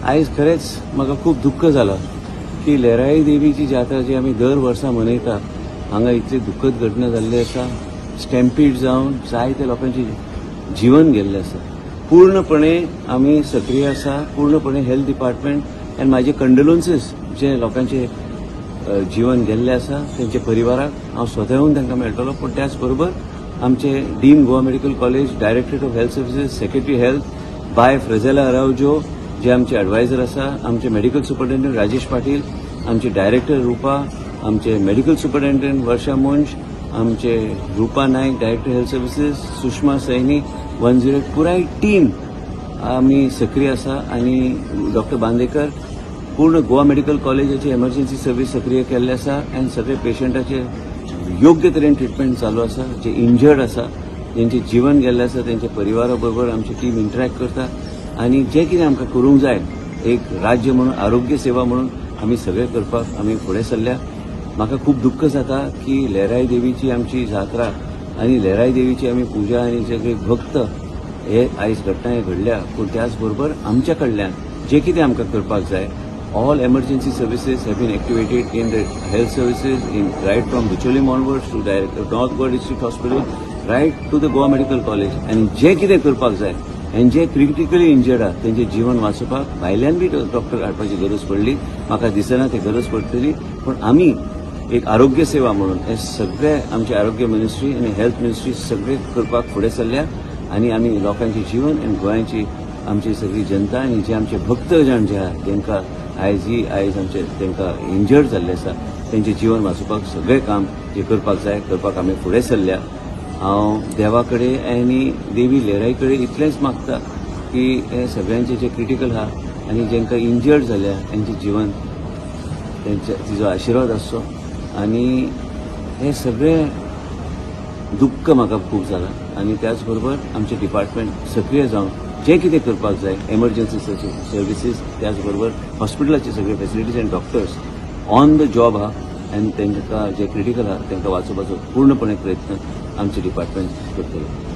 आयज खरेंच म्हाका खूब दुख्ख जालां की लहराई देवीची जात्रा जी आमी दर वर्सा मनयता हांगा इतली दुख्खद घटना जाल्ली आसा. स्टॅम्पीड जावन जायत्या लोकांचे जीवन गेल्लें आसा. पूर्णपणे आमी सक्रीय आसा. पूर्णपणे हेल्थ डिपार्टमेंट आनी म्हाजे कंडोलन्सीस जे लोकांचे जीवन गेल्लें आसा तेंचे परिवाराक हांव स्वता येवन तांकां मेळटलो. पूण त्याच बरोबर आमचे dean Goa medical college, directorate of health services, secretary health बाय फ्रेझेला अरावजो जे आमचे एडवायझर आसा, आमचे मेडिकल सुपरिटेंडंट राजेश पाटील, आमचे डायरेक्टर रुपा, आमचे मेडिकल सुपरिटेंडंट वर्षा मुंज, आमचे Rupa Naik director health services, Sushma Saini 108 पुराय टीम आमी सक्रीय आसा. आनी डॉक्टर बांदेकर पूर्ण गोवा मेडिकल कॉलेजाची एमर्जन्सी सर्व्हिस सक्रीय केल्ले आसा आनी सगळे पेशंटाचे योग्य तरेन ट्रिटमेंट चालू आसा. जे इंजर्ड आसा, जेंचे जीवन गेल्लें आसा तेंच्या परिवारा बरोबर आमची टीम इंटरॅक्ट करता आनी जे कितें आमकां करूंक जाय एक राज्य म्हणून, आरोग्य सेवा म्हणून आमी सगळे करपाक आमी फुडें सरल्या. म्हाका खूब दुख्ख जाता की लहराई देवीची आमची जात्रा आनी लहराई देवीची आमी पुजा आनी सगळे भक्त हे आयज घटना घडल्या. पूण त्याच बरोबर आमच्या कडल्यान जे कितें आमकां करपाक जाय all emergency services have been activated in the health services right from Bicholim onwards to North Goa District Hospital right to the Goa Medical College. And जे कितें करपाक जाय आनी जे क्रिटिकली इंजर्ड आहा तेंचे जीवन वाचोवपाक भायल्यान बी डॉक्टर हाडपाची गरज पडली. म्हाका दिसना ती गरज पडटली. पूण आमी एक आरोग्य सेवा म्हणून हे सगळे आमचे आरोग्य मिनिस्ट्री आनी हेल्थ मिनिस्ट्री सगळे करपाक फुडें सरल्या आनी आमी लोकांचे जीवन आनी गोंयची आमची सगळी जनता आनी जे आमचे भक्तजण जे आहा तांकां आयज आमचे तांकां इंजर्ड जाल्ले आसा तेंचे जीवन वाचोवपाक सगळें काम जे करपाक जाय करपाक आमी फुडें सरल्या. हांव देवा कडेन आनी देवी लहराई कडेन इतलेंच मागता की हे सगळ्यांचे जे क्रिटिकल आहा आनी जेंकां इंजर्ड जाल्या तांचें जीवन तिजो आशिर्वाद आसचो. आनी हे सगळें दुख्ख म्हाका खूब जालां आनी त्याच बरोबर आमचे डिपार्टमेंट सक्रीय जावन जे कितें करपाक जाय एमर्जन्सी सर्विसीस त्याच बरोबर हॉस्पिटलाचे सगळे फॅसिलिटीज आनी डॉक्टर्स ऑन द जॉब आहा आनी तांकां जे क्रिटिकल आहा तांकां वाचोवपाचो पूर्णपणे प्रयत्न आमचे डिपार्टमेंट करतलो.